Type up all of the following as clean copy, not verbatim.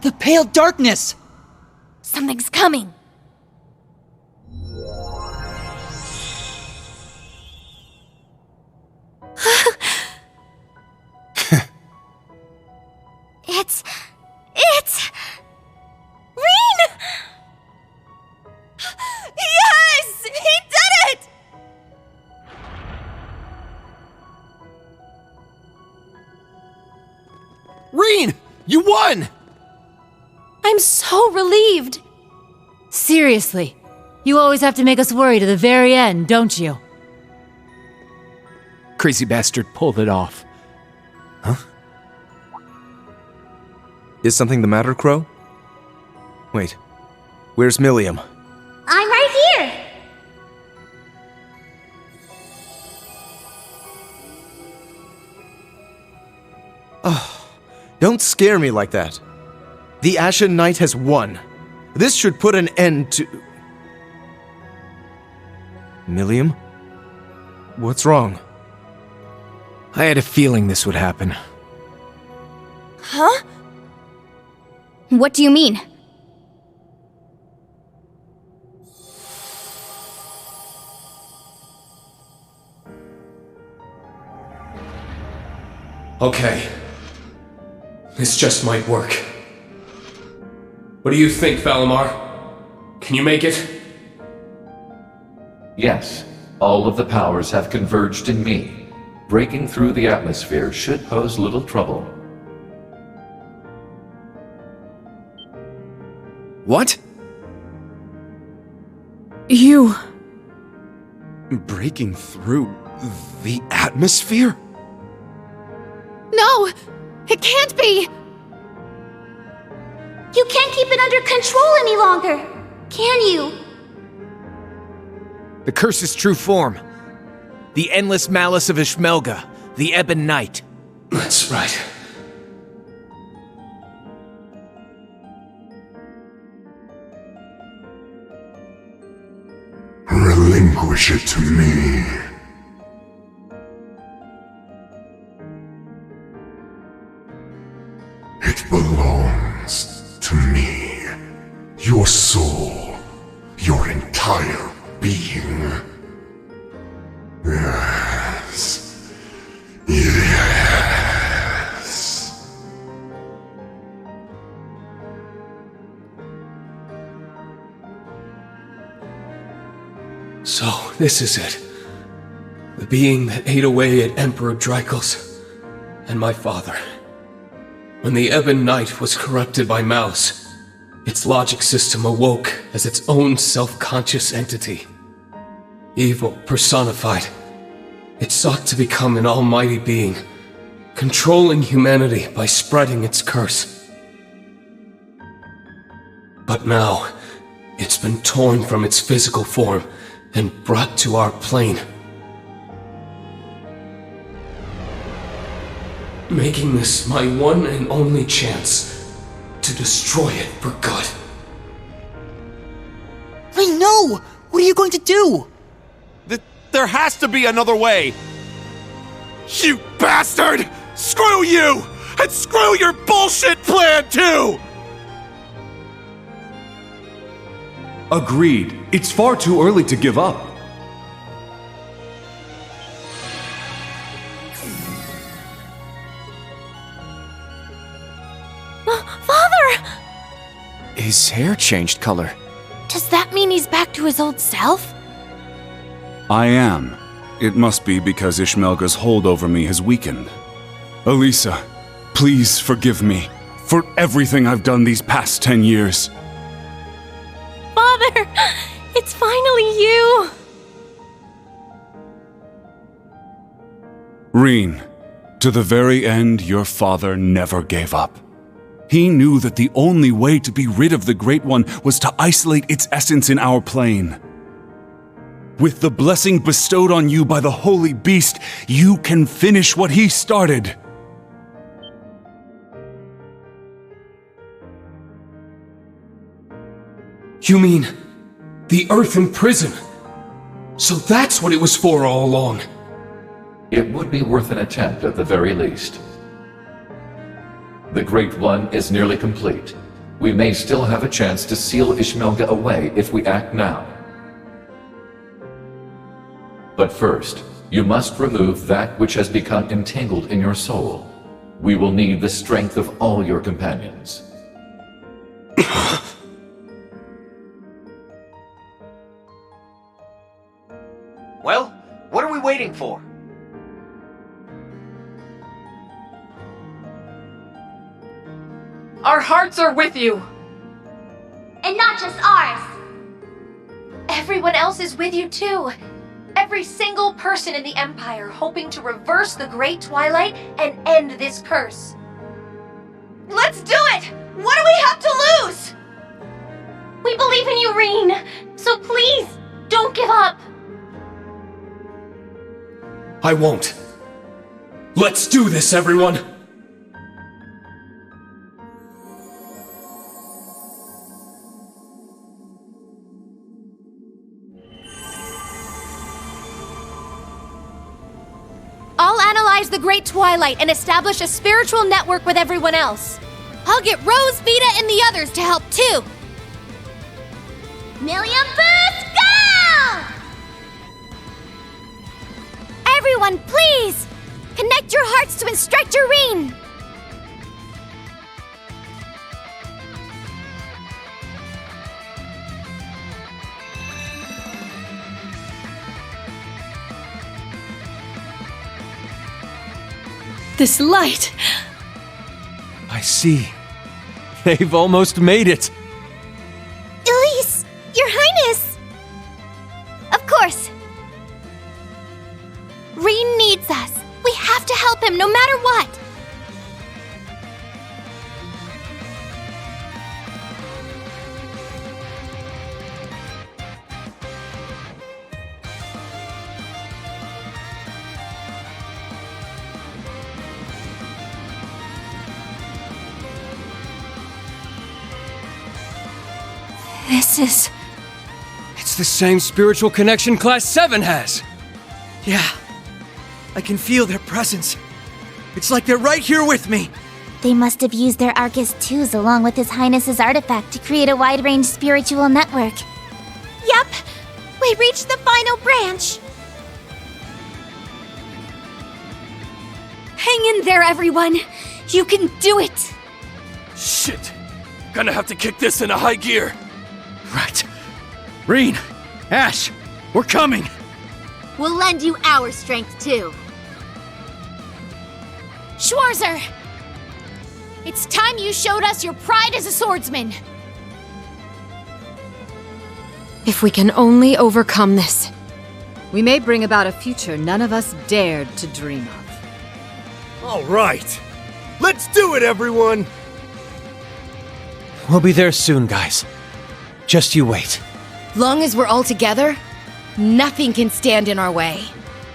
The pale darkness! Something's coming! It's... Rean! Yes! He did it! Rean! You won! I'm so relieved! Seriously, you always have to make us worry to the very end, don't you? Crazy bastard pulled it off. Huh? Is something the matter, Crow? Wait, where's Millium? I'm right here! Oh, don't scare me like that. The Ashen Knight has won. This should put an end to... Millium? What's wrong? I had a feeling this would happen. Huh? What do you mean? Okay. This just might work. What do you think, Valimar? Can you make it? Yes, all of the powers have converged in me. Breaking through the atmosphere should pose little trouble. What? You... Breaking through the atmosphere? No! It can't be! You can't keep it under control any longer, can you? The curse's true form. The endless malice of Ishmelga, the Ebon Knight. That's right. Relinquish it to me. It belongs to me. Your soul, your entire being. Yes. Yes. So, this is it. The being that ate away at Emperor Drycles and my father. When the Ebon Knight was corrupted by Malice, its logic system awoke as its own self-conscious entity. Evil personified. It sought to become an almighty being, controlling humanity by spreading its curse. But now, it's been torn from its physical form and brought to our plane. Making this my one and only chance to destroy it for good. Rean, no! What are you going to do? There has to be another way! You bastard! Screw you! And screw your bullshit plan, too! Agreed. It's far too early to give up. Father! His hair changed color. Does that mean he's back to his old self? I am. It must be because Ishmelga's hold over me has weakened. Elisa, please forgive me for everything I've done these past 10 years. Father! It's finally you! Reen, to the very end, your father never gave up. He knew that the only way to be rid of the Great One was to isolate its essence in our plane. With the blessing bestowed on you by the Holy Beast, you can finish what he started. You mean the Earthen Prison? So that's what it was for all along. It would be worth an attempt at the very least. The Great One is nearly complete. We may still have a chance to seal Ishmelga away if we act now. But first, you must remove that which has become entangled in your soul. We will need the strength of all your companions. Well, what are we waiting for? Our hearts are with you! And not just ours. Everyone else is with you too. Every single person in the Empire hoping to reverse the Great Twilight and end this curse. Let's do it! What do we have to lose? We believe in you, Reen. So please, don't give up. I won't. Let's do this, everyone! I'll analyze the Great Twilight and establish a spiritual network with everyone else. I'll get Rose, Vita, and the others to help too. Million Boost, go! Everyone, please! Connect your hearts to Instructor Reen! This light! I see. They've almost made it. Elise! Your Highness! Of course. Reen needs us. We have to help him no matter what. This is... It's the same spiritual connection Class 7 has! Yeah. I can feel their presence. It's like they're right here with me. They must have used their Arcus 2s along with His Highness's artifact to create a wide-range spiritual network. Yep! We reached the final branch! Hang in there, everyone! You can do it! Shit! Gonna have to kick this into high gear. Right. Reen! Ash! We're coming! We'll lend you our strength, too. Schwarzer! It's time you showed us your pride as a swordsman! If we can only overcome this, we may bring about a future none of us dared to dream of. All right. Let's do it, everyone! We'll be there soon, guys. Just you wait. Long as we're all together, nothing can stand in our way.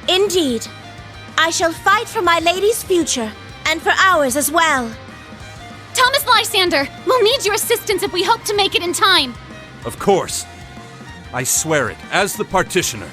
Indeed. I shall fight for my lady's future, and for ours as well. Thomas Lysander, we'll need your assistance if we hope to make it in time. Of course. I swear it, as the partitioner.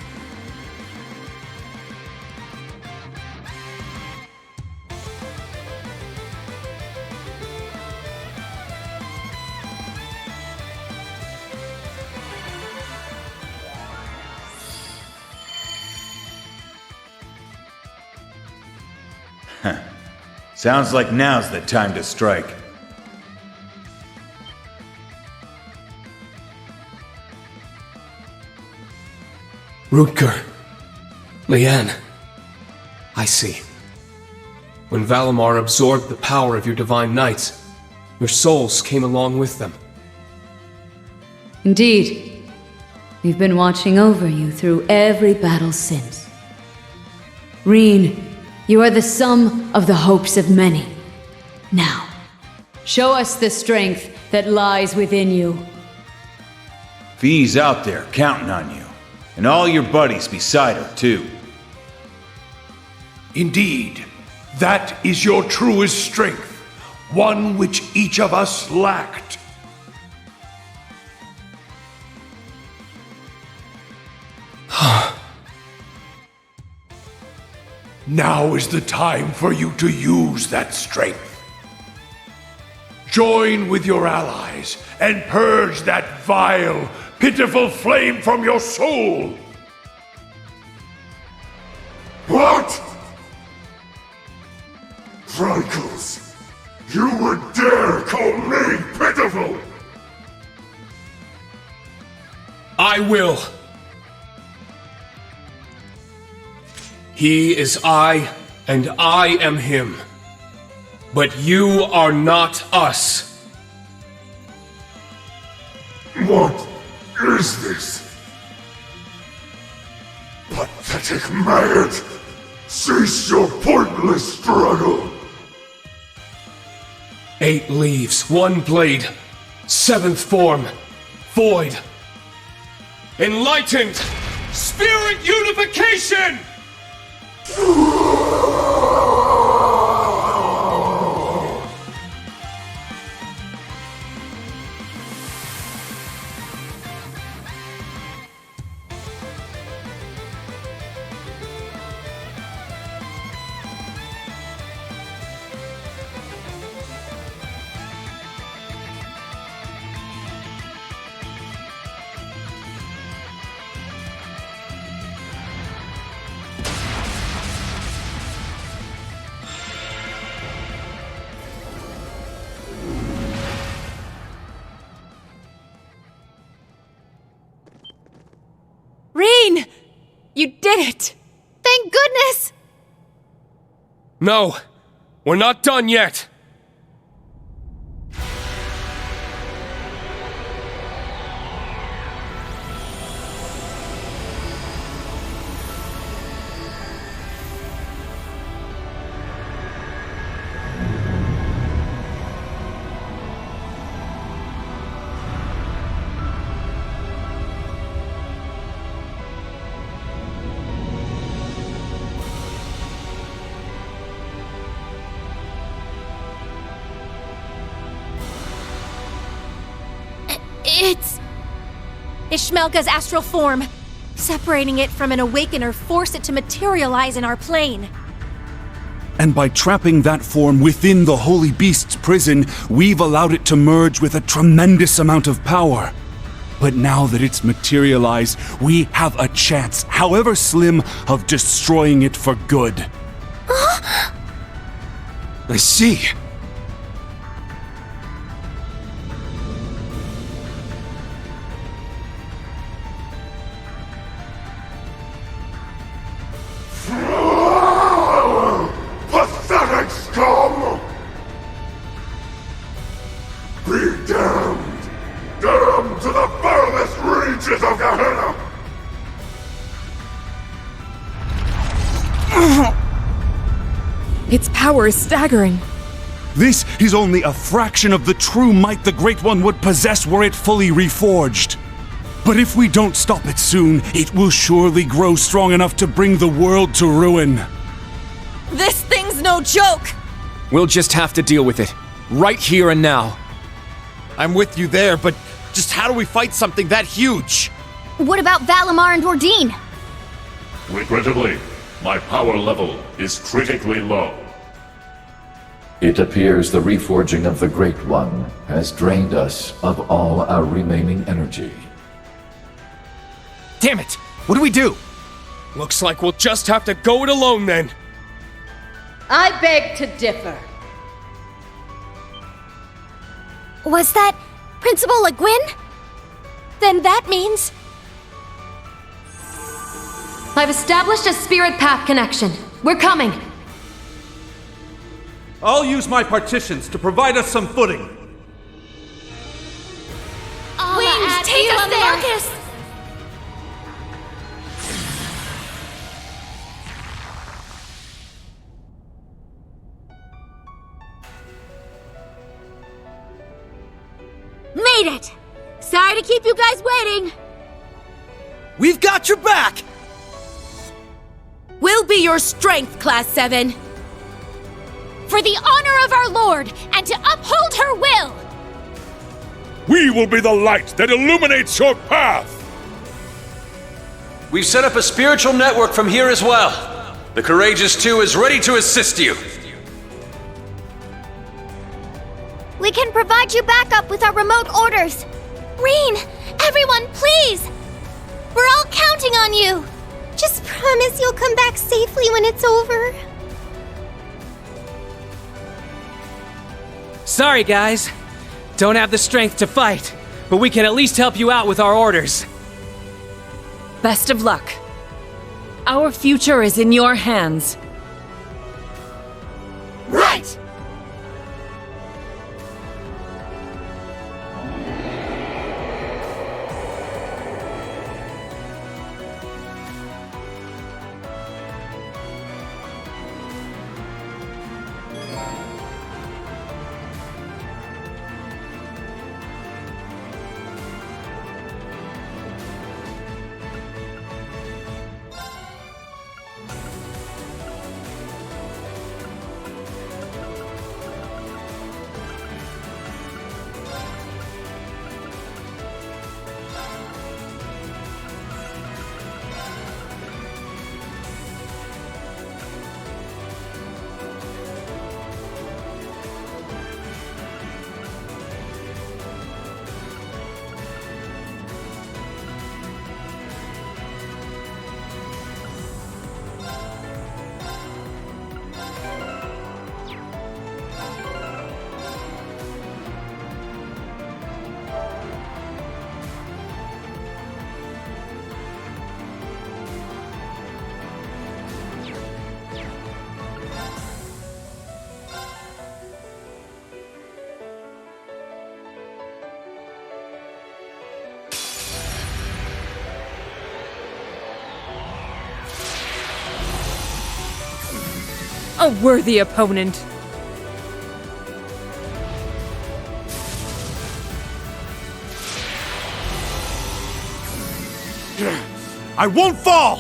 Sounds like now's the time to strike. Rutger. Leanne. I see. When Valimar absorbed the power of your divine knights, your souls came along with them. Indeed. We've been watching over you through every battle since. Reen, you are the sum of the hopes of many. Now, show us the strength that lies within you. Vi's out there counting on you. And all your buddies beside her, too. Indeed, that is your truest strength, one which each of us lacked. Now is the time for you to use that strength. Join with your allies and purge that vile, pitiful flame from your soul! What? Drycles, you would dare call me pitiful? I will. He is I, and I am him. But you are not us. What is this? Pathetic maggot! Cease your pointless struggle! 8 leaves, 1 blade, 7th form, void. Enlightened! Spirit unification! Reen! You did it! Thank goodness! No, we're not done yet. It's Ishmelga's astral form. Separating it from an awakener forced it to materialize in our plane. And by trapping that form within the Holy Beast's prison, we've allowed it to merge with a tremendous amount of power. But now that it's materialized, we have a chance, however slim, of destroying it for good. I see. Pathetic scum! Be damned! Damned to the furthest reaches of Gehenna! Its power is staggering. This is only a fraction of the true might the Great One would possess were it fully reforged. But if we don't stop it soon, it will surely grow strong enough to bring the world to ruin. This thing's no joke! We'll just have to deal with it, right here and now. I'm with you there, but just how do we fight something that huge? What about Valimar and Ordine? Regrettably, my power level is critically low. It appears the reforging of the Great One has drained us of all our remaining energy. Damn it! What do we do? Looks like we'll just have to go it alone then. I beg to differ. Was that Principal Le Guin? Then that means... I've established a spirit path connection. We're coming. I'll use my partitions to provide us some footing. Wings, take us there! Marcus. Made it! Sorry to keep you guys waiting. We've got your back! We'll be your strength, Class 7. For the honor of our Lord, and to uphold her will! We will be the light that illuminates your path! We've set up a spiritual network from here as well. The Courageous 2 is ready to assist you. We can provide you backup with our remote orders. Rean, everyone, please! We're all counting on you! Just promise you'll come back safely when it's over. Sorry, guys. Don't have the strength to fight, but we can at least help you out with our orders. Best of luck. Our future is in your hands. Right! A worthy opponent. I won't fall!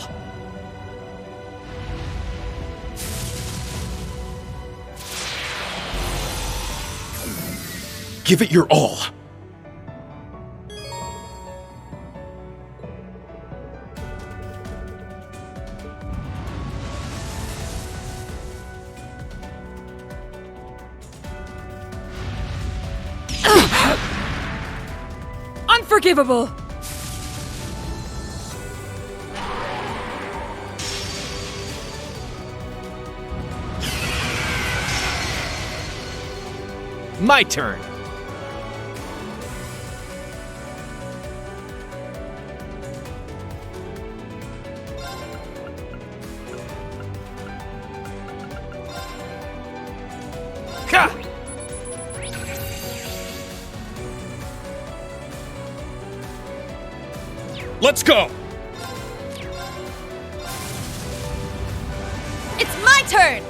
Give it your all. Unforgivable! My turn. Ha! Let's go! It's my turn!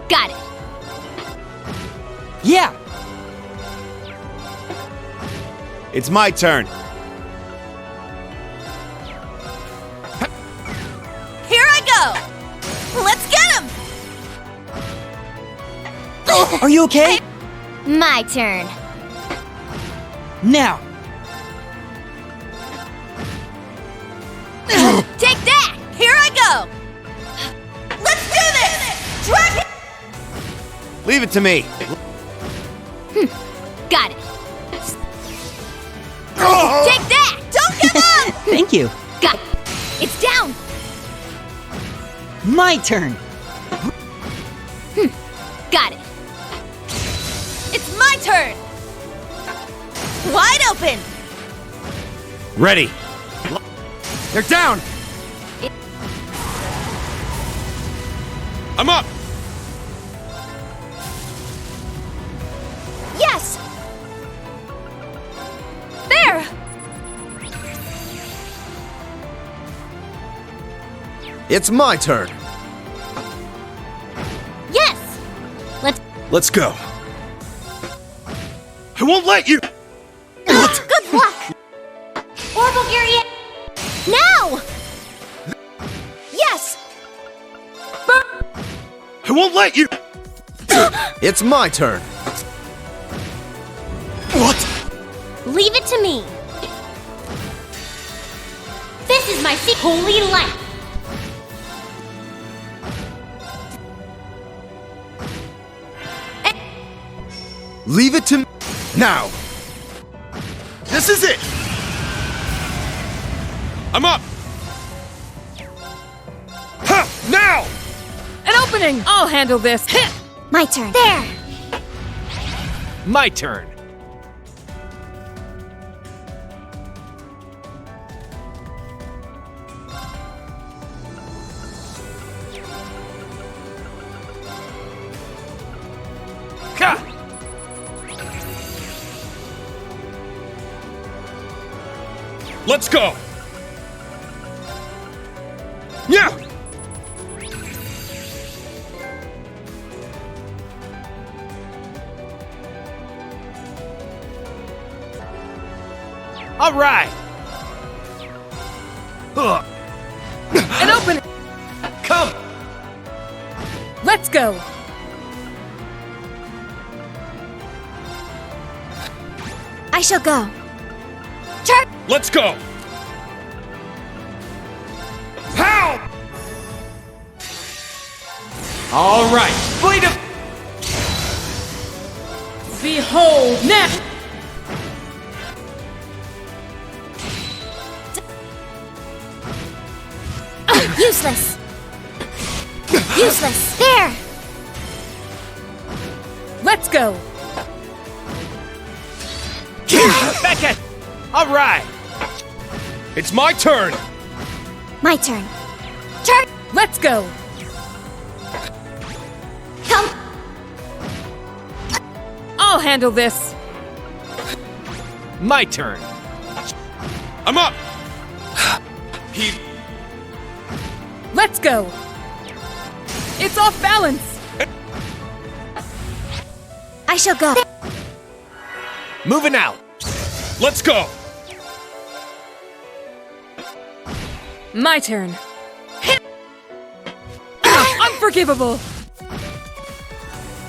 Got it. Yeah! It's my turn. Here I go! Let's get him! Are you okay? My turn. Now! Take that! Here I go! Let's do this! Dragon! Leave it to me. Got it. Take that! Don't give up! Thank you. Got it's down! My turn. Got it. It's my turn! Wide open! Ready. They're down! I'm up! Yes! There! It's my turn. Yes! Let's go. I won't let you! Good luck! Orbital Gear now! Yes! I won't let you! It's my turn. What? Leave it to me. This is my holy light. Leave it to me. Now. This is it! I'm up! Ha! Now! An opening! I'll handle this. My turn. There. My turn. Ha! Let's go! Yeah! All right. An opening! Come! Let's go! I shall go. Let's go! Pow! All right. Blade of... Behold now! Useless. Useless. There. Let's go! Beckett. All right. It's my turn! My turn. Let's go! Come. I'll handle this. My turn. I'm up! Let's go! It's off balance! I shall go. Moving out. Let's go! My turn. Unforgivable!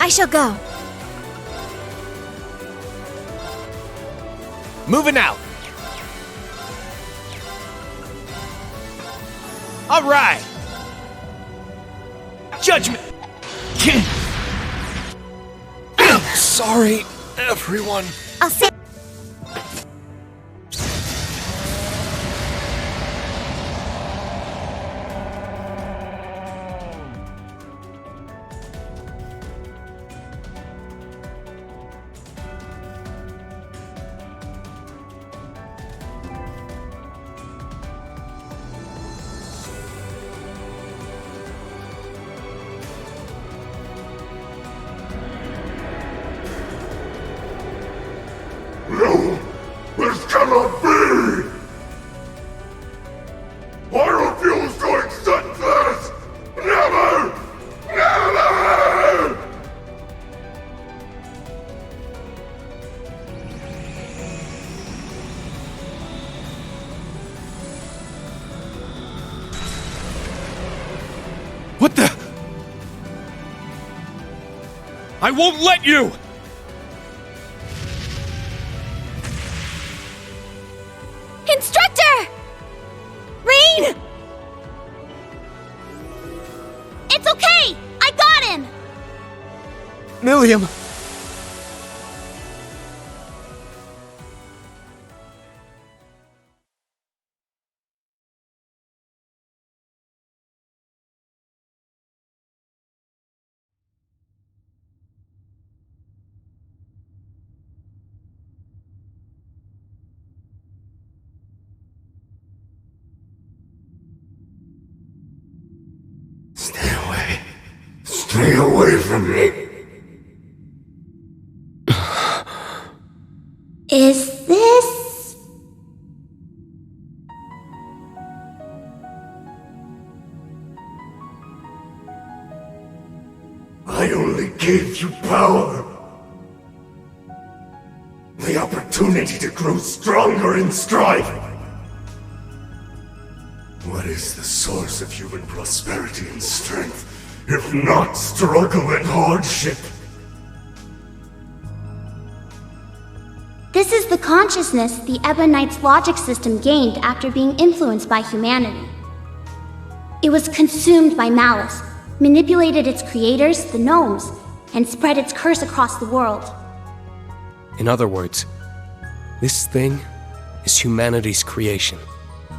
I shall go. Moving out. All right. Judgment. Sorry, everyone. I'll say. No! This cannot be! I refuse to accept this! Never! Never! What the? I won't let you! Instructor! Rain! It's okay! I got him! Milliam! Stay away from me. Is this... I only gave you power. The opportunity to grow stronger in strife. What is the source of human prosperity and strength, if not struggle and hardship? This is the consciousness the Ebonite's logic system gained after being influenced by humanity. It was consumed by malice, manipulated its creators, the gnomes, and spread its curse across the world. In other words, this thing is humanity's creation.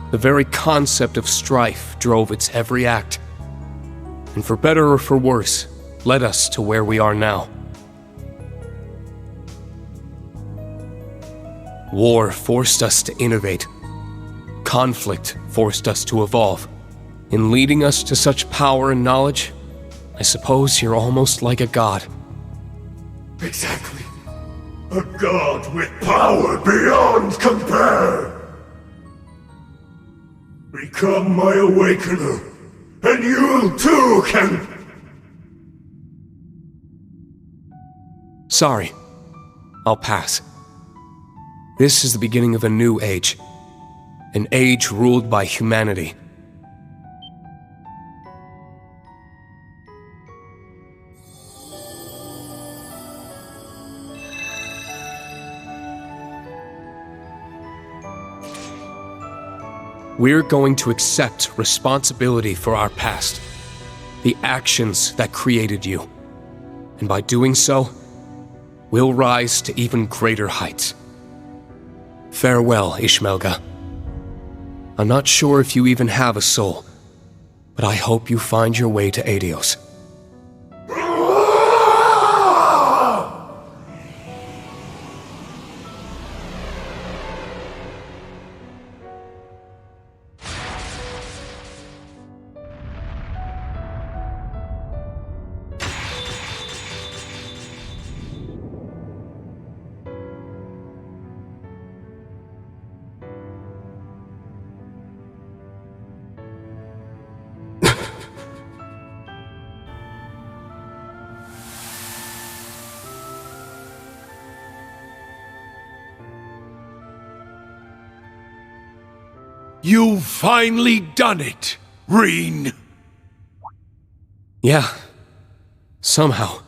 The very concept of strife drove its every act, and for better or for worse, led us to where we are now. War forced us to innovate. Conflict forced us to evolve. In leading us to such power and knowledge, I suppose you're almost like a god. Exactly. A god with power beyond compare. Become my awakener, and you too can... Sorry. I'll pass. This is the beginning of a new age. An age ruled by humanity. We're going to accept responsibility for our past, the actions that created you. And by doing so, we'll rise to even greater heights. Farewell, Ishmelga. I'm not sure if you even have a soul, but I hope you find your way to Aidios. You've finally done it, Reen. Yeah. Somehow.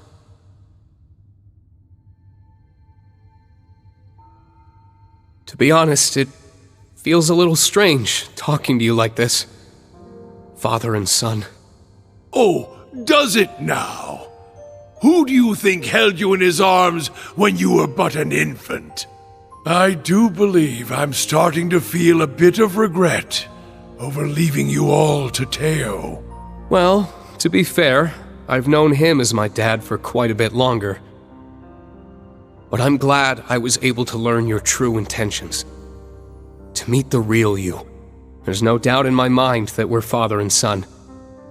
To be honest, it feels a little strange talking to you like this. Father and son. Oh, does it now? Who do you think held you in his arms when you were but an infant? I do believe I'm starting to feel a bit of regret over leaving you all to Teo. Well, to be fair, I've known him as my dad for quite a bit longer. But I'm glad I was able to learn your true intentions. To meet the real you. There's no doubt in my mind that we're father and son.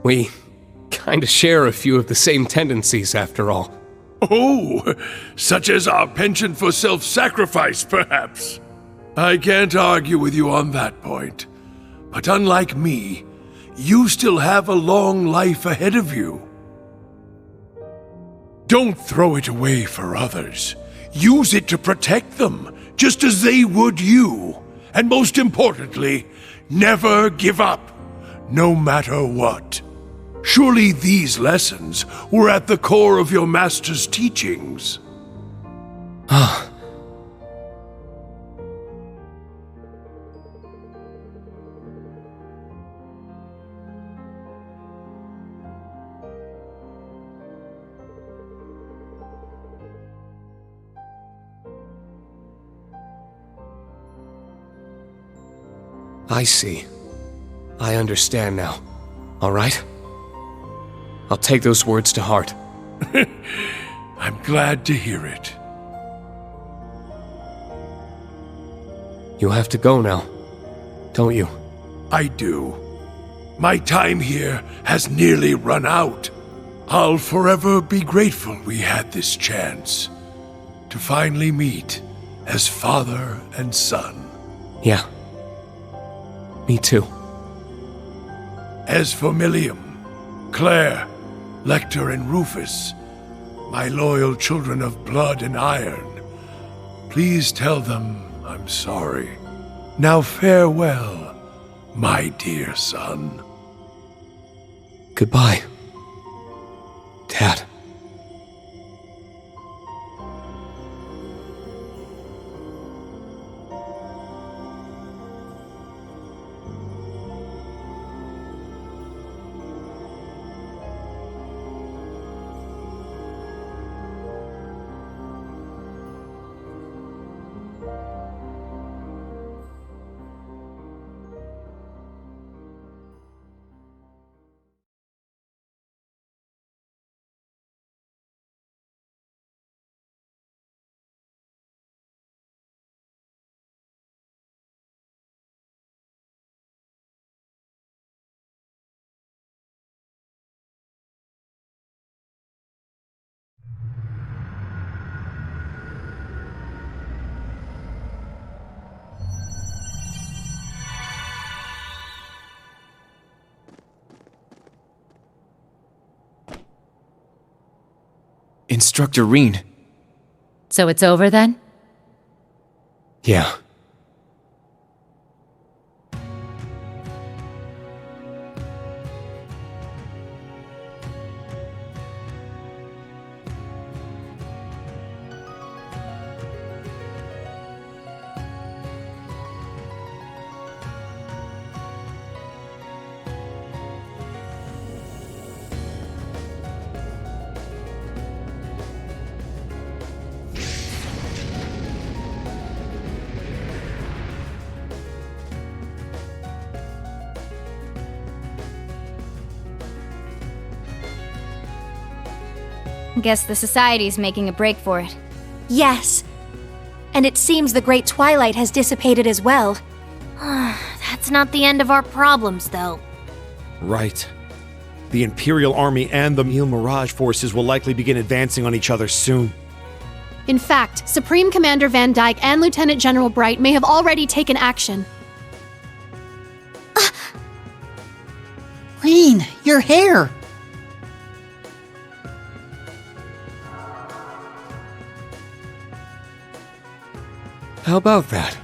We kinda share a few of the same tendencies, after all. Oh, such as our penchant for self-sacrifice, perhaps. I can't argue with you on that point. But unlike me, you still have a long life ahead of you. Don't throw it away for others. Use it to protect them, just as they would you. And most importantly, never give up, no matter what. Surely these lessons were at the core of your master's teachings. Ah. I see. I understand now. All right? I'll take those words to heart. I'm glad to hear it. You have to go now, don't you? I do. My time here has nearly run out. I'll forever be grateful we had this chance to finally meet as father and son. Yeah. Me too. As for Millium, Claire, Lecter, and Rufus, my loyal children of blood and iron, please tell them I'm sorry. Now farewell, my dear son. Goodbye, Dad. Instructor Rean. So it's over then? Yeah. Guess the Society's making a break for it. Yes. And it seems the Great Twilight has dissipated as well. That's not the end of our problems, though. Right. The Imperial Army and the Mille Mirage forces will likely begin advancing on each other soon. In fact, Supreme Commander Van Dyke and Lieutenant General Bright may have already taken action. Rean, your hair! How about that?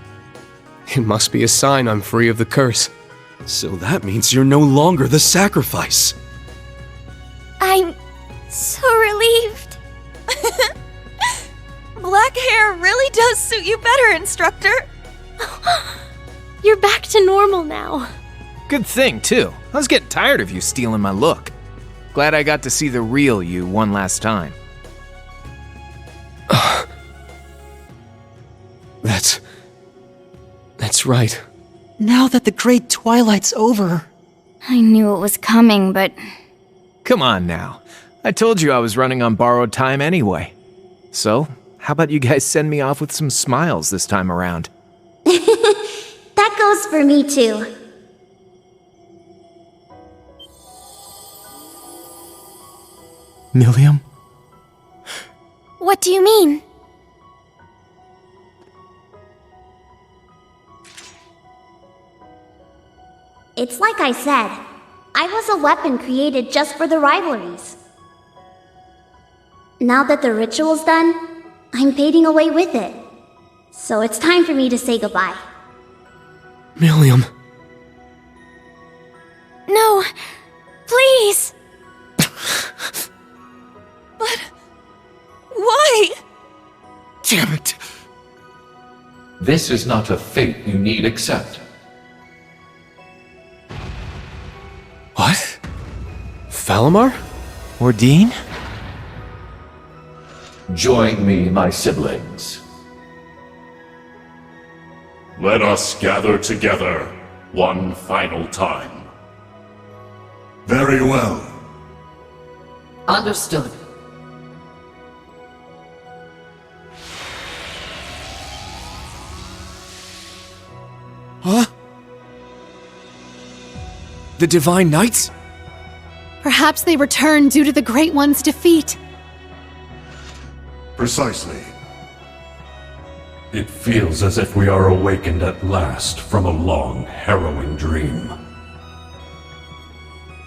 It must be a sign I'm free of the curse. So that means you're no longer the sacrifice. I'm so relieved. Black hair really does suit you better, Instructor. You're back to normal now. Good thing, too. I was getting tired of you stealing my look. Glad I got to see the real you one last time. That's right. Now that the Great Twilight's over. I knew it was coming, but... Come on now. I told you I was running on borrowed time anyway. So, how about you guys send me off with some smiles this time around? That goes for me, too. Millium? What do you mean? It's like I said. I was a weapon created just for the rivalries. Now that the ritual's done, I'm fading away with it. So it's time for me to say goodbye. Millium. No, please. But... why? Damn it! This is not a fate you need accept. What? Falamar? Ordine? Join me, my siblings. Let us gather together one final time. Very well. Understood. Huh? The Divine Knights? Perhaps they return due to the Great One's defeat. Precisely. It feels as if we are awakened at last from a long, harrowing dream.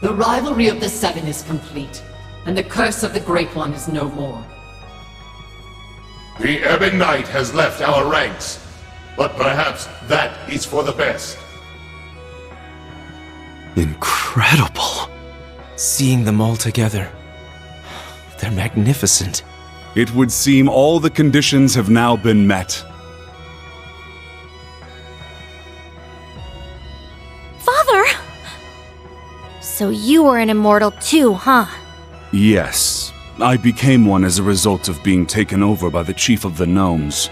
The rivalry of the Seven is complete, and the curse of the Great One is no more. The Ebon Knight has left our ranks, but perhaps that is for the best. Incredible. Seeing them all together. They're magnificent. It would seem all the conditions have now been met. Father! So you were an immortal too, huh? Yes, I became one as a result of being taken over by the Chief of the Gnomes.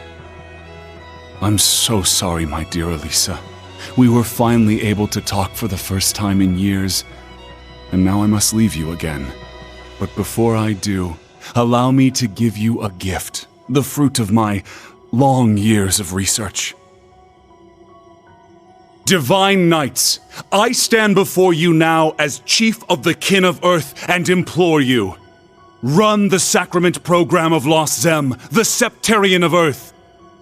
I'm so sorry, my dear Elisa. We were finally able to talk for the first time in years, and now I must leave you again. But before I do, allow me to give you a gift, the fruit of my long years of research. Divine Knights, I stand before you now as Chief of the Kin of Earth and implore you. Run the Sacrament Program of Lost Zem, the Septarian of Earth.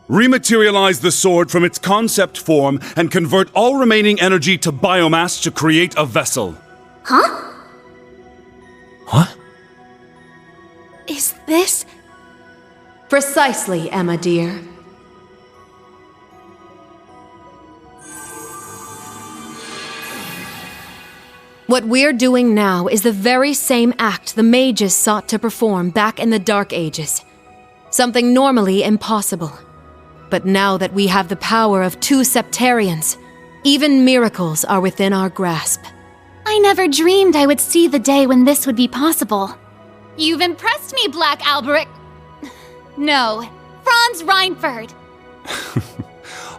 Rematerialize the sword from its concept form and convert all remaining energy to biomass to create a vessel. Huh? What? Is this... Precisely, Emma dear. What we're doing now is the very same act the mages sought to perform back in the Dark Ages. Something normally impossible. But now that we have the power of 2 Septarians, even miracles are within our grasp. I never dreamed I would see the day when this would be possible. You've impressed me, Black Alberic. No, Franz Reinford.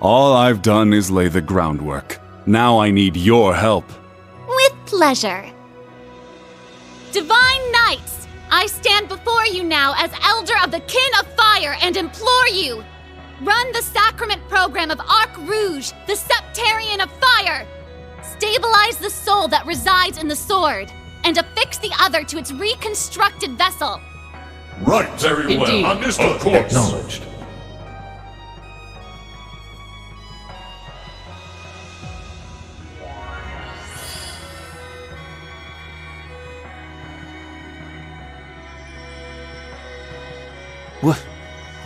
All I've done is lay the groundwork. Now I need your help. With pleasure. Divine Knights, I stand before you now as Elder of the Kin of Fire and implore you. Run the Sacrament Program of Arc Rouge, the Septarian of Fire. Stabilize the soul that resides in the sword, and affix the other to its reconstructed vessel. Right, very Indeed. well. Understood. Of course. Acknowledged.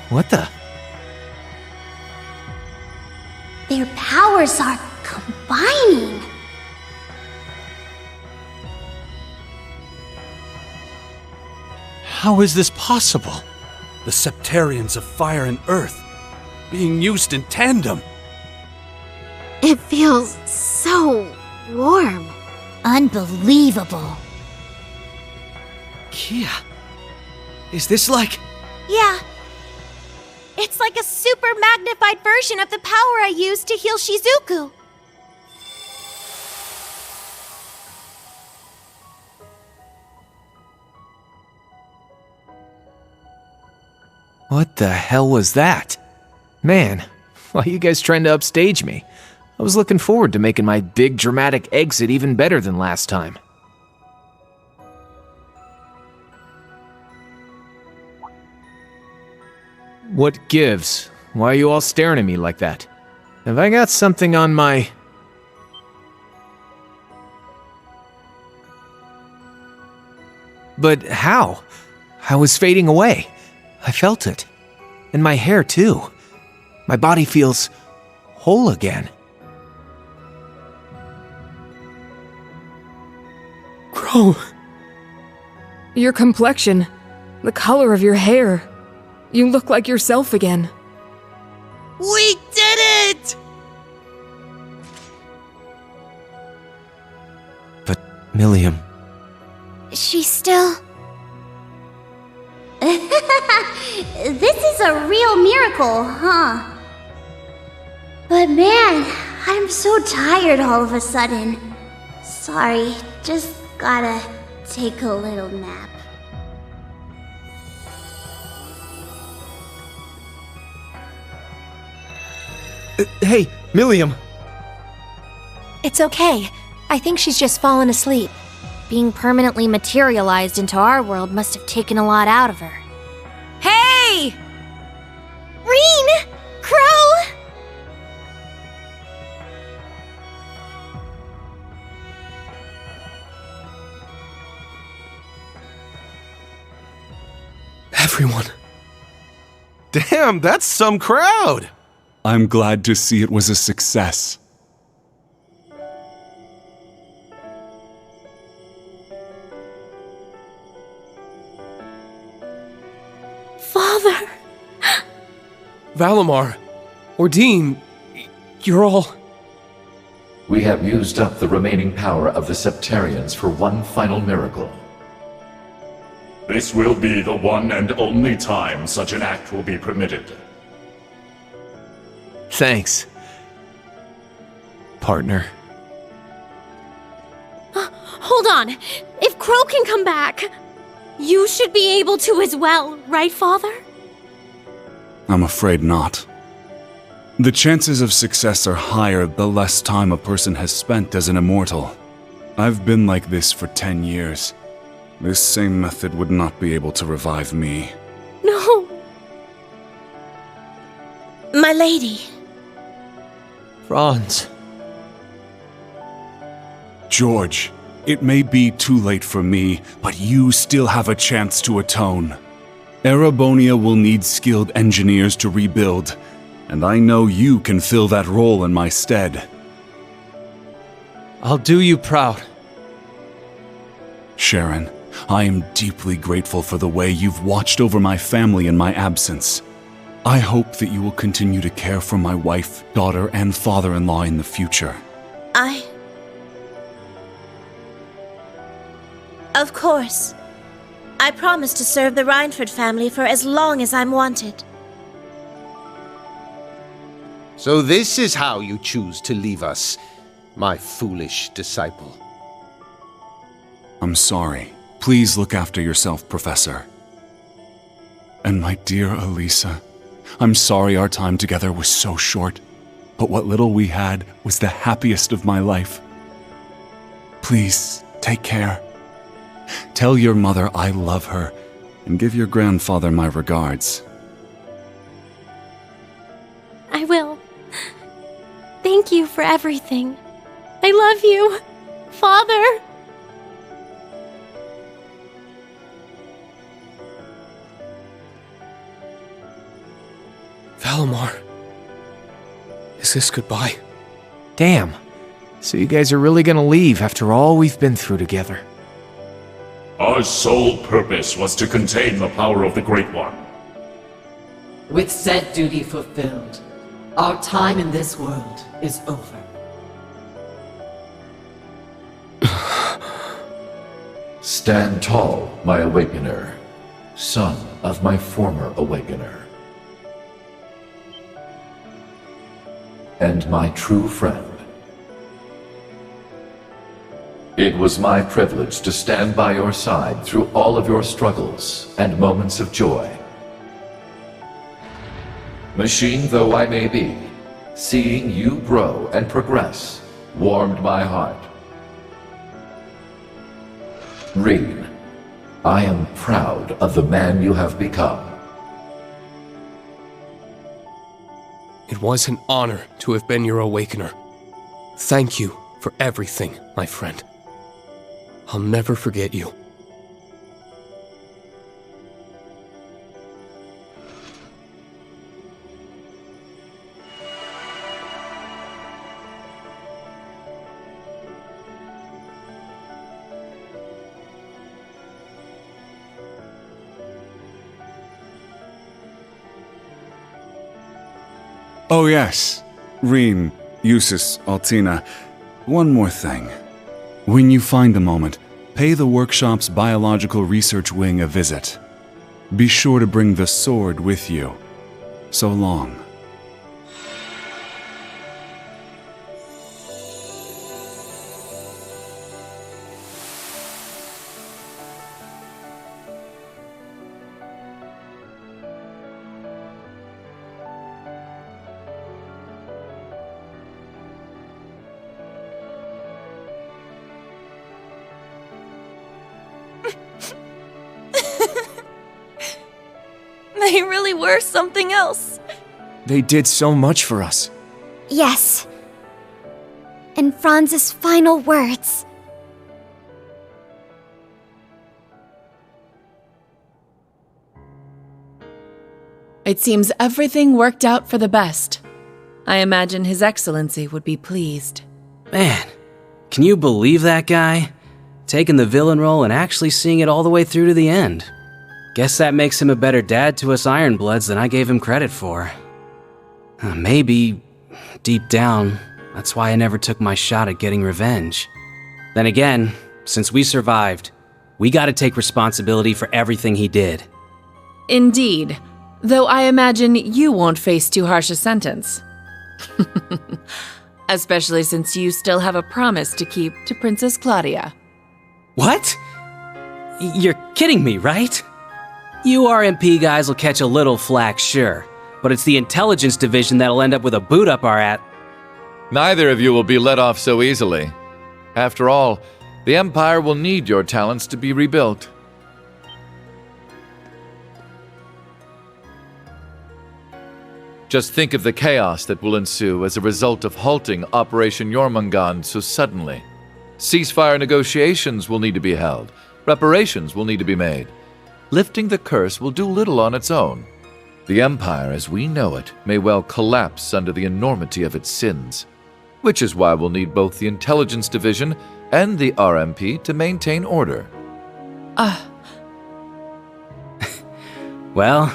What the? Their powers are combining. How is this possible? The Septarians of Fire and Earth being used in tandem. It feels so warm. Unbelievable. Kia, is this like... Yeah. It's like a super magnified version of the power I used to heal Shizuku. What the hell was that? Man, why are you guys trying to upstage me? I was looking forward to making my big dramatic exit even better than last time. What gives? Why are you all staring at me like that? Have I got something on my... But how? I was fading away. I felt it. And my hair, too. My body feels whole again. Crow. Your complexion, the color of your hair. You look like yourself again. We did it! But, Milliam... She's still... This is a real miracle, huh? But man, I'm so tired all of a sudden. Sorry, just gotta take a little nap. Hey, Milliam! It's okay. I think she's just fallen asleep. Being permanently materialized into our world must have taken a lot out of her. Hey! Rean! Crow! Everyone. Damn, that's some crowd! I'm glad to see it was a success. Father! Valimar, Ordine, you're all... We have used up the remaining power of the Septarians for one final miracle. This will be the one and only time such an act will be permitted. Thanks, partner. Hold on. If Crow can come back, you should be able to as well, right, Father? I'm afraid not. The chances of success are higher the less time a person has spent as an immortal. I've been like this for 10 years. This same method would not be able to revive me. No. My lady. Franz. George, it may be too late for me, but you still have a chance to atone. Erebonia will need skilled engineers to rebuild, and I know you can fill that role in my stead. I'll do you proud. Sharon, I am deeply grateful for the way you've watched over my family in my absence. I hope that you will continue to care for my wife, daughter, and father-in-law in the future. Of course. I promise to serve the Reinford family for as long as I'm wanted. So this is how you choose to leave us, my foolish disciple. I'm sorry. Please look after yourself, Professor. And my dear Elisa, I'm sorry our time together was so short, but what little we had was the happiest of my life. Please, take care. Tell your mother I love her, and give your grandfather my regards. I will. Thank you for everything. I love you, Father. Valimar. Is this goodbye? Damn. So you guys are really gonna leave after all we've been through together? Our sole purpose was to contain the power of the Great One. With said duty fulfilled, our time in this world is over. Stand tall, my awakener, son of my former awakener. And my true friend. It was my privilege to stand by your side through all of your struggles and moments of joy. Machine though I may be, seeing you grow and progress warmed my heart. Rean, I am proud of the man you have become. It was an honor to have been your awakener. Thank you for everything, my friend. I'll never forget you. Oh yes, Rean, Eustace, Altina, one more thing. When you find a moment, pay the workshop's biological research wing a visit. Be sure to bring the sword with you. So long. They really were something else. They did so much for us. Yes. And Franz's final words. It seems everything worked out for the best. I imagine His Excellency would be pleased. Man, can you believe that guy? Taking the villain role and actually seeing it all the way through to the end. Guess that makes him a better dad to us Ironbloods than I gave him credit for. Maybe, deep down, that's why I never took my shot at getting revenge. Then again, since we survived, we gotta take responsibility for everything he did. Indeed, though I imagine you won't face too harsh a sentence. Especially since you still have a promise to keep to Princess Claudia. What? You're kidding me, right? You RMP guys will catch a little flack, sure, but it's the intelligence division that'll end up with a boot up our at. Neither of you will be let off so easily. After all, the Empire will need your talents to be rebuilt. Just think of the chaos that will ensue as a result of halting Operation Jormungand so suddenly. Ceasefire negotiations will need to be held. Reparations will need to be made. Lifting the curse will do little on its own. The Empire, as we know it, may well collapse under the enormity of its sins. Which is why we'll need both the Intelligence Division and the RMP to maintain order. Well,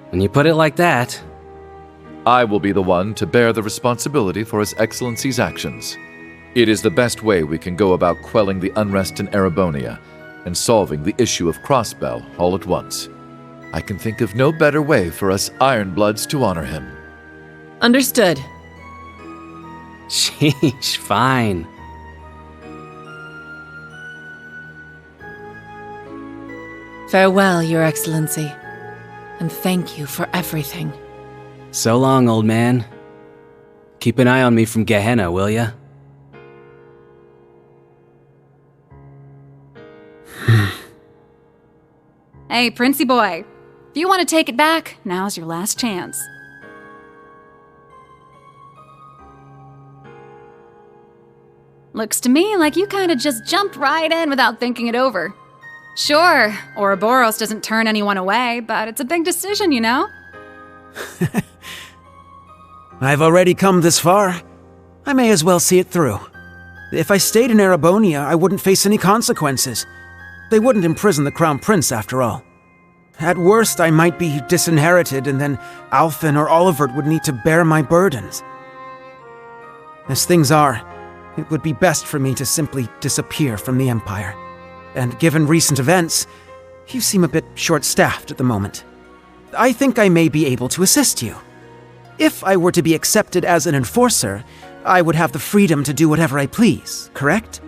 when you put it like that... I will be the one to bear the responsibility for His Excellency's actions. It is the best way we can go about quelling the unrest in Erebonia and solving the issue of Crossbell all at once. I can think of no better way for us Ironbloods to honor him. Understood. Sheesh, fine. Farewell, Your Excellency, and thank you for everything. So long, old man. Keep an eye on me from Gehenna, will ya? Hey, Princey boy. If you want to take it back, now's your last chance. Looks to me like you kind of just jumped right in without thinking it over. Sure, Ouroboros doesn't turn anyone away, but it's a big decision, you know? I've already come this far. I may as well see it through. If I stayed in Erebonia, I wouldn't face any consequences. They wouldn't imprison the Crown Prince, after all. At worst, I might be disinherited, and then Alphen or Olivert would need to bear my burdens. As things are, it would be best for me to simply disappear from the Empire. And given recent events, you seem a bit short-staffed at the moment. I think I may be able to assist you. If I were to be accepted as an enforcer, I would have the freedom to do whatever I please, correct?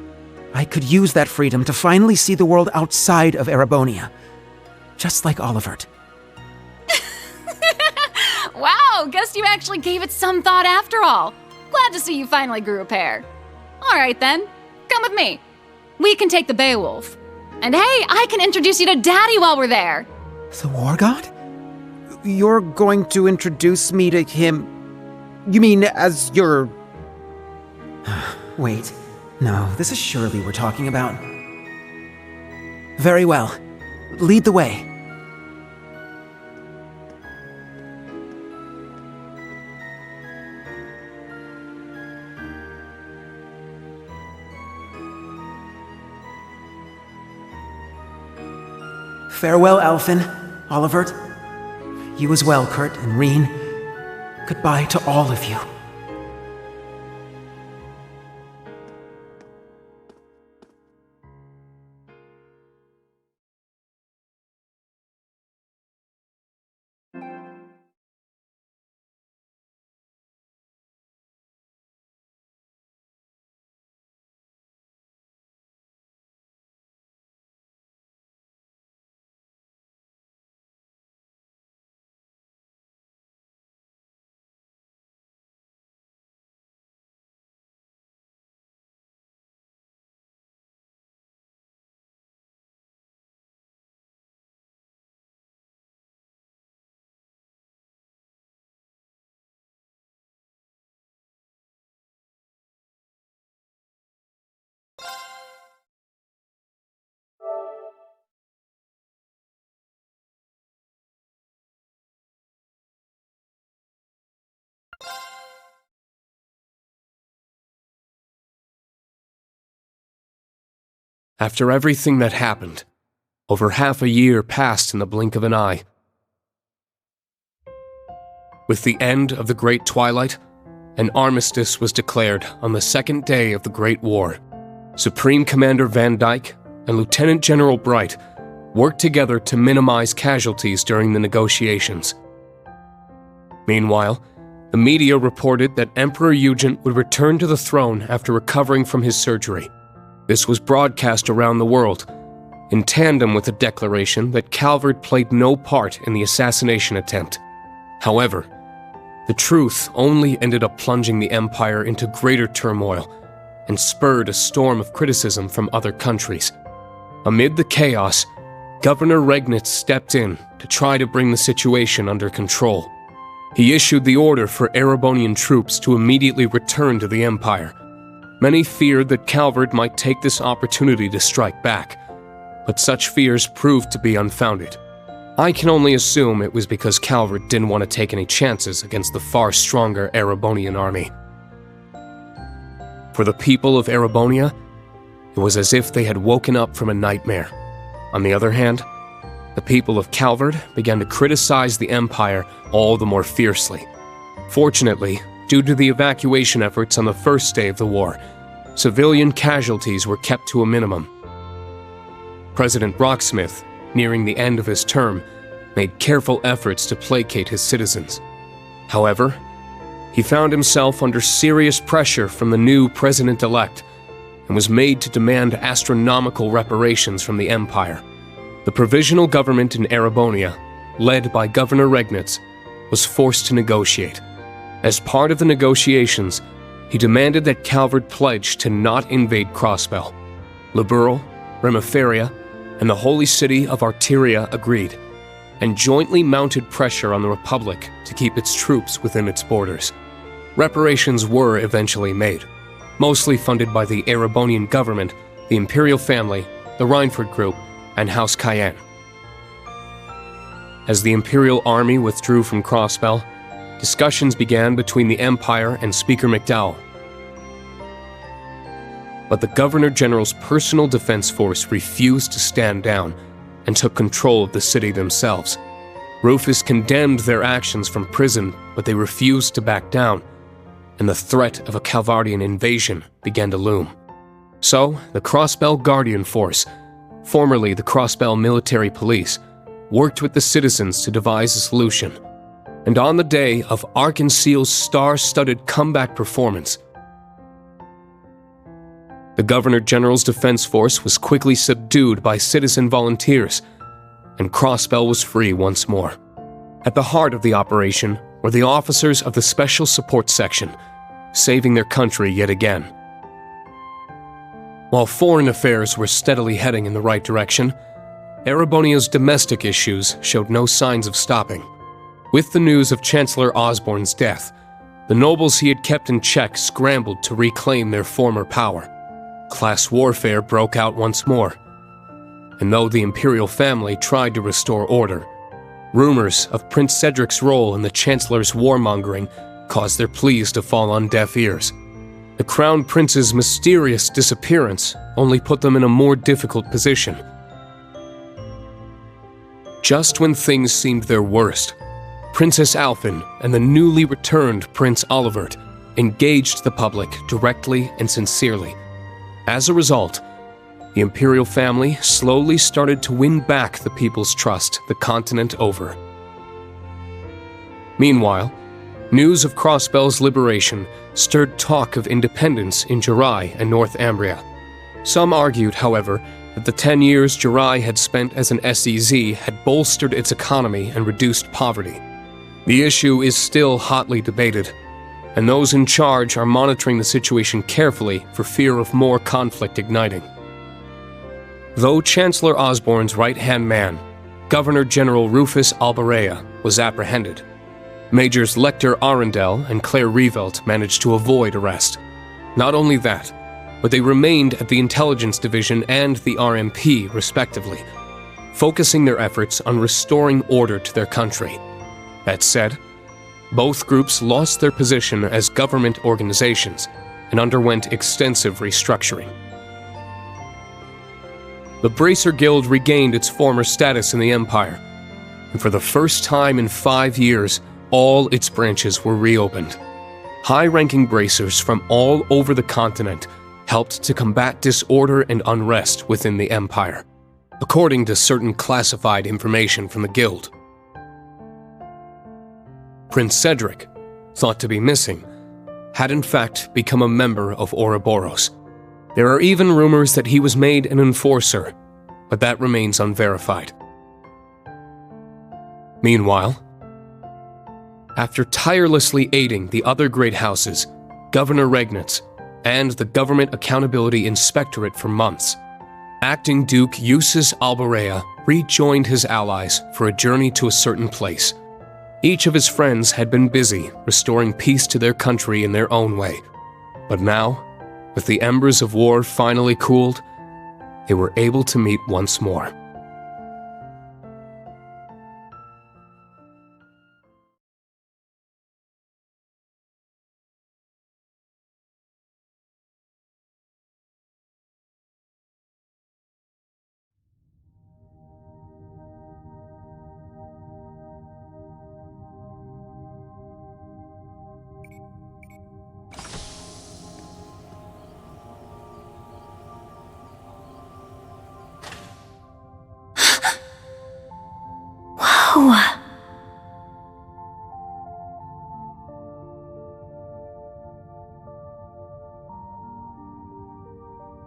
I could use that freedom to finally see the world outside of Erebonia. Just like Olivert. Wow, guess you actually gave it some thought after all. Glad to see you finally grew a pair. Alright then, come with me. We can take the Beowulf. And hey, I can introduce you to Daddy while we're there. The War God? You're going to introduce me to him? You mean as your... Wait, no, this is Shirley we're talking about. Very well. Lead the way. Farewell, Alphen, Olivert. You as well, Kurt and Reen. Goodbye to all of you. After everything that happened, over half a year passed in the blink of an eye. With the end of the Great Twilight, an armistice was declared on the second day of the Great War. Supreme Commander Van Dyke and Lieutenant General Bright worked together to minimize casualties during the negotiations. Meanwhile, the media reported that Emperor Eugen would return to the throne after recovering from his surgery. This was broadcast around the world, in tandem with the declaration that Calvard played no part in the assassination attempt. However, the truth only ended up plunging the Empire into greater turmoil and spurred a storm of criticism from other countries. Amid the chaos, Governor Regnitz stepped in to try to bring the situation under control. He issued the order for Erebonian troops to immediately return to the Empire. Many feared that Calvard might take this opportunity to strike back, but such fears proved to be unfounded. I can only assume it was because Calvard didn't want to take any chances against the far stronger Erebonian army. For the people of Erebonia, it was as if they had woken up from a nightmare. On the other hand, the people of Calvard began to criticize the Empire all the more fiercely. Fortunately, due to the evacuation efforts on the first day of the war, civilian casualties were kept to a minimum. President Rocksmith, nearing the end of his term, made careful efforts to placate his citizens. However, he found himself under serious pressure from the new president-elect and was made to demand astronomical reparations from the Empire. The provisional government in Erebonia, led by Governor Regnitz, was forced to negotiate. As part of the negotiations, he demanded that Calvard pledge to not invade Crossbell. Liberal, Remiferia, and the holy city of Arteria agreed, and jointly mounted pressure on the Republic to keep its troops within its borders. Reparations were eventually made, mostly funded by the Erebonian government, the Imperial family, the Reinford Group, and House Cayenne. As the Imperial army withdrew from Crossbell, discussions began between the Empire and Speaker McDowell. But the Governor-General's personal defense force refused to stand down and took control of the city themselves. Rufus condemned their actions from prison, but they refused to back down, and the threat of a Calvardian invasion began to loom. So, the Crossbell Guardian Force, formerly the Crossbell Military Police, worked with the citizens to devise a solution. And on the day of Arkansas's star-studded comeback performance, the Governor-General's defense force was quickly subdued by citizen volunteers, and Crossbell was free once more. At the heart of the operation were the officers of the Special Support Section, saving their country yet again. While foreign affairs were steadily heading in the right direction, Erebonia's domestic issues showed no signs of stopping. With the news of Chancellor Osborne's death, the nobles he had kept in check scrambled to reclaim their former power. Class warfare broke out once more, and though the imperial family tried to restore order, rumors of Prince Cedric's role in the Chancellor's warmongering caused their pleas to fall on deaf ears. The Crown Prince's mysterious disappearance only put them in a more difficult position. Just when things seemed their worst, Princess Alphen and the newly returned Prince Olivert engaged the public directly and sincerely. As a result, the imperial family slowly started to win back the people's trust the continent over. Meanwhile, news of Crossbell's liberation stirred talk of independence in Jirai and North Ambria. Some argued, however, that the 10 years Jirai had spent as an SEZ had bolstered its economy and reduced poverty. The issue is still hotly debated, and those in charge are monitoring the situation carefully for fear of more conflict igniting. Though Chancellor Osborne's right-hand man, Governor-General Rufus Albarea, was apprehended, Majors Lecter Arundel and Claire Revelt managed to avoid arrest. Not only that, but they remained at the Intelligence Division and the RMP, respectively, focusing their efforts on restoring order to their country. That said, both groups lost their position as government organizations and underwent extensive restructuring. the Bracer Guild regained its former status in the Empire, and for the first time in 5 years, all its branches were reopened. High-ranking bracers from all over the continent helped to combat disorder and unrest within the Empire, according to certain classified information from the Guild. Prince Cedric, thought to be missing, had in fact become a member of Ouroboros. There are even rumors that he was made an enforcer, but that remains unverified. Meanwhile, after tirelessly aiding the other great houses, Governor Regnitz, and the Government Accountability Inspectorate for months, Acting Duke Eustace Alborea rejoined his allies for a journey to a certain place. Each of his friends had been busy restoring peace to their country in their own way, but now, with the embers of war finally cooled, they were able to meet once more.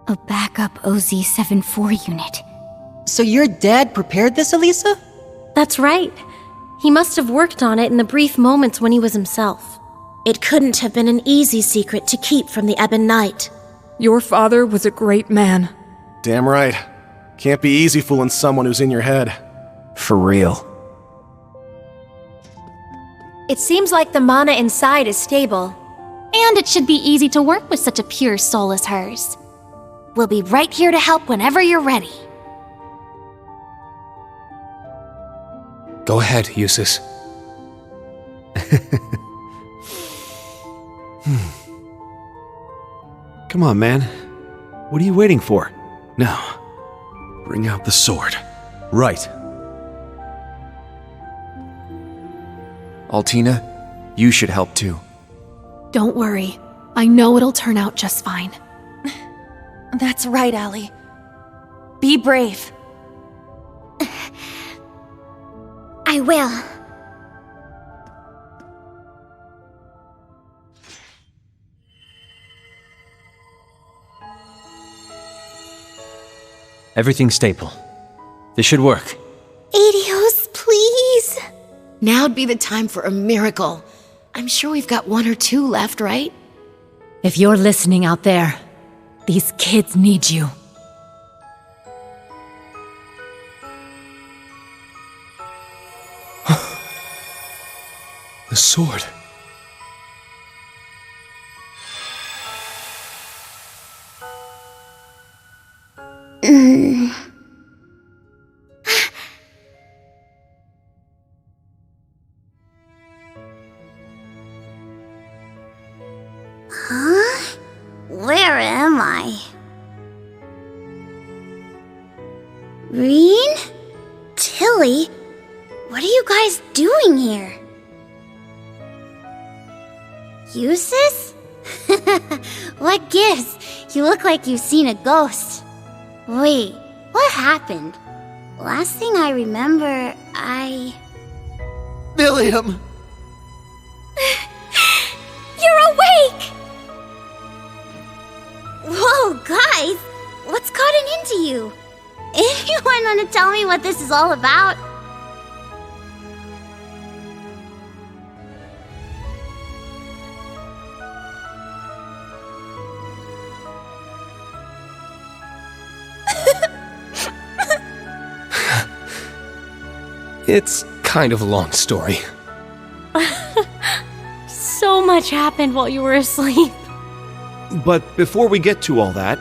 A backup OZ-74 unit. So your dad prepared this, Elisa? That's right. He must have worked on it in the brief moments when he was himself. It couldn't have been an easy secret to keep from the Ebon Knight. Your father was a great man. Damn right. Can't be easy fooling someone who's in your head. For real. It seems like the mana inside is stable. And it should be easy to work with such a pure soul as hers. We'll be right here to help whenever you're ready. Go ahead, Eustace. Come on, man. What are you waiting for? Now, bring out the sword. Right. Altina, you should help too. Don't worry. I know it'll turn out just fine. That's right, Allie. Be brave. I will. Everything's stable. This should work. Adios, please. Now'd be the time for a miracle. I'm sure we've got 1 or 2 left, right? If you're listening out there, these kids need you. The sword. Huh? Where am I? Reen? Tilly? What are you guys doing here? Eustace? What gives? You look like you've seen a ghost. Wait, what happened? Last thing I remember, William! You're awake! Whoa, guys! What's gotten into you? Anyone want to tell me what this is all about? It's kind of a long story. So much happened while you were asleep. But before we get to all that,